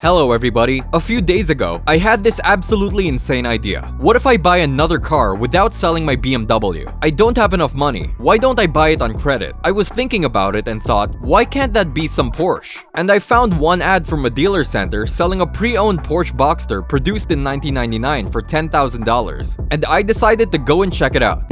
Hello everybody. A few days ago, I had this absolutely insane idea. What if I buy another car without selling my BMW? I don't have enough money. Why don't I buy it on credit? I was thinking about it and thought, why can't that be some Porsche? And I found one ad from a dealer center selling a pre-owned Porsche Boxster produced in 1999 for $10,000. And I decided to go and check it out.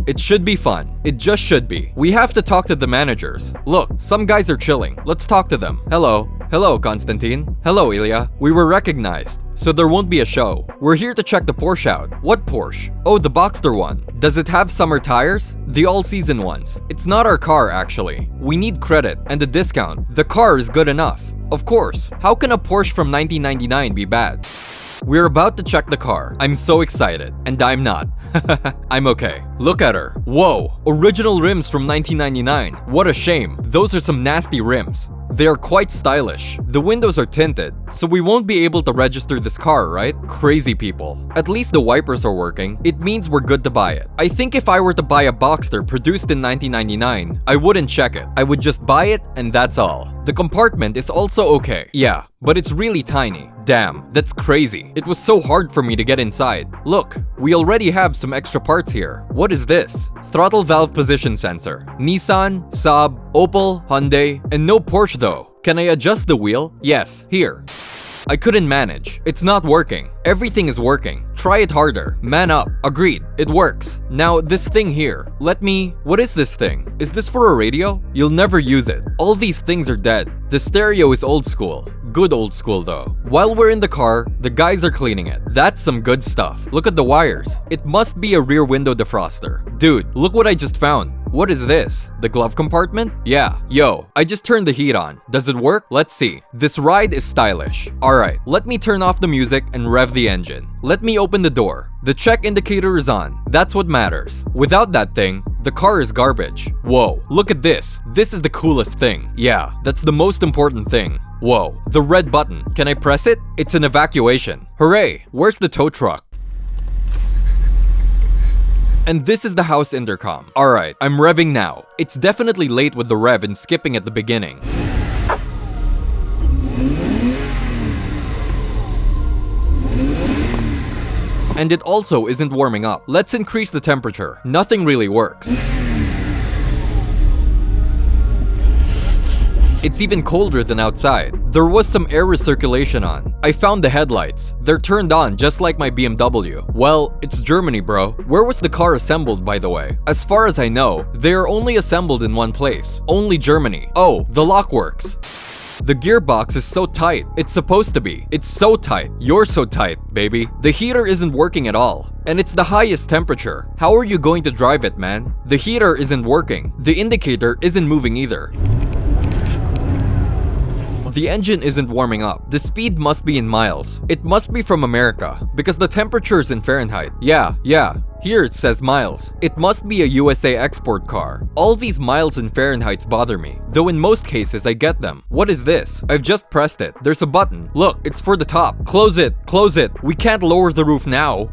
It should be fun. It just should be. We have to talk to the managers. Look, some guys are chilling. Let's talk to them. Hello. Hello, Konstantin. Hello, Ilya. We were recognized, so there won't be a show. We're here to check the Porsche out. What Porsche? Oh, the Boxster one. Does it have summer tires? The all-season ones. It's not our car, actually. We need credit and a discount. The car is good enough. Of course. How can a Porsche from 1999 be bad? We're about to check the car. I'm so excited. And I'm not. I'm okay. Look at her. Whoa! Original rims from 1999. What a shame. Those are some nasty rims. They are quite stylish. The windows are tinted, so we won't be able to register this car, right? Crazy people. At least the wipers are working. It means we're good to buy it. I think if I were to buy a Boxster produced in 1999, I wouldn't check it. I would just buy it and that's all. The compartment is also okay. Yeah, but it's really tiny. Damn, that's crazy. It was so hard for me to get inside. Look, we already have some extra parts here. What is this? Throttle valve position sensor. Nissan, Saab, Opel, Hyundai, and no Porsche though. Can I adjust the wheel? Yes, here. I couldn't manage. It's not working. Everything is working. Try it harder. Man up. Agreed. It works. Now, this thing here. What is this thing? Is this for a radio? You'll never use it. All these things are dead. The stereo is old school. Good old school though. While we're in the car, the guys are cleaning it. That's some good stuff. Look at the wires. It must be a rear window defroster. Dude, look what I just found. What is this? The glove compartment? Yeah. Yo, I just turned the heat on. Does it work? Let's see. This ride is stylish. Alright, let me turn off the music and rev the engine. Let me open the door. The check indicator is on. That's what matters. Without that thing, the car is garbage. Whoa, look at this. This is the coolest thing. Yeah, that's the most important thing. Whoa, the red button. Can I press it? It's an evacuation. Hooray! Where's the tow truck? And this is the house intercom. Alright, I'm revving now. It's definitely late with the rev and skipping at the beginning. And it also isn't warming up. Let's increase the temperature. Nothing really works. It's even colder than outside. There was some air recirculation on. I found the headlights. They're turned on just like my BMW. Well, it's Germany, bro. Where was the car assembled, by the way? As far as I know, they are only assembled in one place. Only Germany. Oh, the lock works. The gearbox is so tight. It's supposed to be. It's so tight. You're so tight, baby. The heater isn't working at all. And it's the highest temperature. How are you going to drive it, man? The heater isn't working. The indicator isn't moving either. The engine isn't warming up. The speed must be in miles. It must be from America, because the temperature is in Fahrenheit. Yeah. Here it says miles. It must be a USA export car. All these miles in Fahrenheit bother me, though in most cases I get them. What is this? I've just pressed it. There's a button. Look, it's for the top. Close it. Close it. We can't lower the roof now.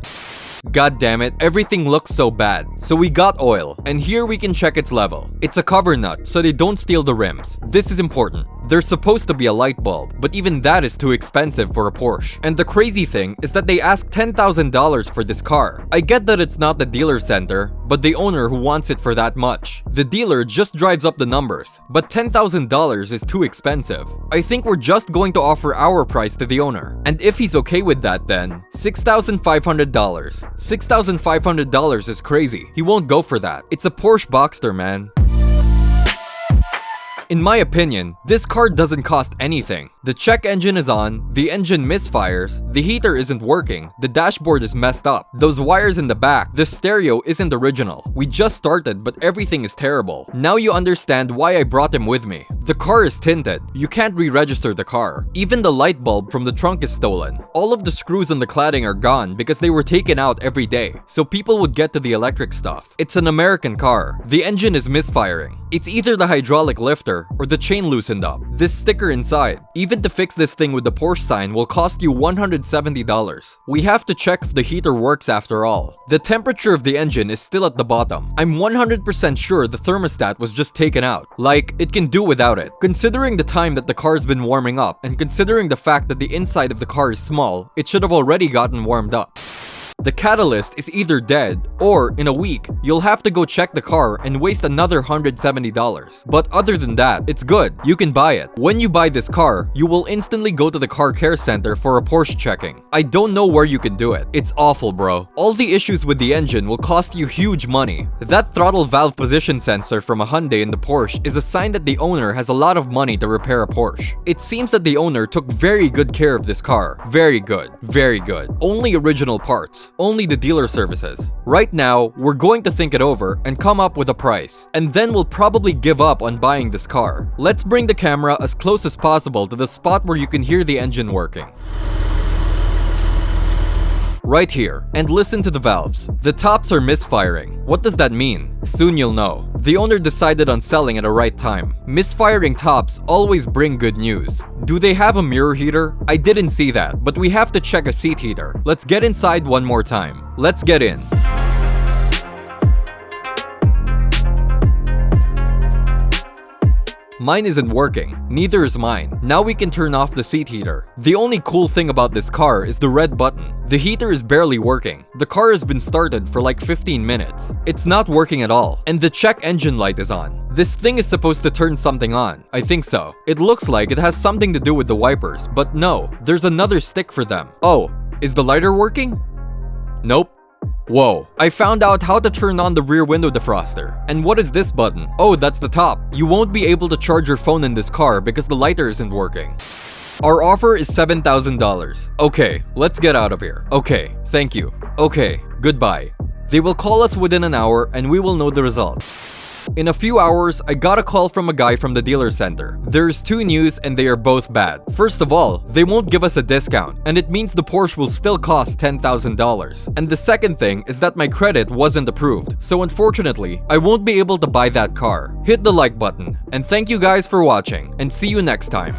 God damn it, everything looks so bad. So we got oil, and here we can check its level. It's a cover nut, so they don't steal the rims. This is important. There's supposed to be a light bulb, but even that is too expensive for a Porsche. And the crazy thing is that they asked $10,000 for this car. I get that it's not the dealer center, but the owner who wants it for that much. The dealer just drives up the numbers, but $10,000 is too expensive. I think we're just going to offer our price to the owner. And if he's okay with that, then $6,500. $6,500 is crazy. He won't go for that. It's a Porsche Boxster, man. In my opinion, this car doesn't cost anything. The check engine is on, the engine misfires, the heater isn't working, the dashboard is messed up, those wires in the back, the stereo isn't original. We just started, but everything is terrible. Now you understand why I brought him with me. The car is tinted. You can't re-register the car. Even the light bulb from the trunk is stolen. All of the screws on the cladding are gone because they were taken out every day, so people would get to the electric stuff. It's an American car. The engine is misfiring. It's either the hydraulic lifter or the chain loosened up. This sticker inside. Even Even to fix this thing with the Porsche sign will cost you $170. We have to check if the heater works after all. The temperature of the engine is still at the bottom. I'm 100% sure the thermostat was just taken out. Like, it can do without it. Considering the time that the car's been warming up, and considering the fact that the inside of the car is small, it should have already gotten warmed up. The catalyst is either dead, or in a week, you'll have to go check the car and waste another $170. But other than that, it's good. You can buy it. When you buy this car, you will instantly go to the car care center for a Porsche checking. I don't know where you can do it. It's awful, bro. All the issues with the engine will cost you huge money. That throttle valve position sensor from a Hyundai in the Porsche is a sign that the owner has a lot of money to repair a Porsche. It seems that the owner took very good care of this car. Very good. Very good. Only original parts. Only the dealer services. Right now, we're going to think it over and come up with a price. And then we'll probably give up on buying this car. Let's bring the camera as close as possible to the spot where you can hear the engine working. Right here, and listen to the valves. The tops are misfiring. What does that mean? Soon you'll know. The owner decided on selling at the right time. Misfiring tops always bring good news. Do they have a mirror heater? I didn't see that, but we have to check a seat heater. Let's get inside one more time. Let's get in. Mine isn't working, neither is mine. Now we can turn off the seat heater. The only cool thing about this car is the red button. The heater is barely working. The car has been started for like 15 minutes. It's not working at all. And the check engine light is on. This thing is supposed to turn something on. I think so. It looks like it has something to do with the wipers, but no, there's another stick for them. Oh, is the lighter working? Nope. Whoa, I found out how to turn on the rear window defroster. And what is this button? Oh, that's the top. You won't be able to charge your phone in this car because the lighter isn't working. Our offer is $7,000. Okay, let's get out of here. Okay, thank you. Okay, goodbye. They will call us within an hour and we will know the result. In a few hours, I got a call from a guy from the dealer center. There's two news and they are both bad. First of all, they won't give us a discount, and it means the Porsche will still cost $10,000. And the second thing is that my credit wasn't approved, so unfortunately, I won't be able to buy that car. Hit the like button, and thank you guys for watching, and see you next time.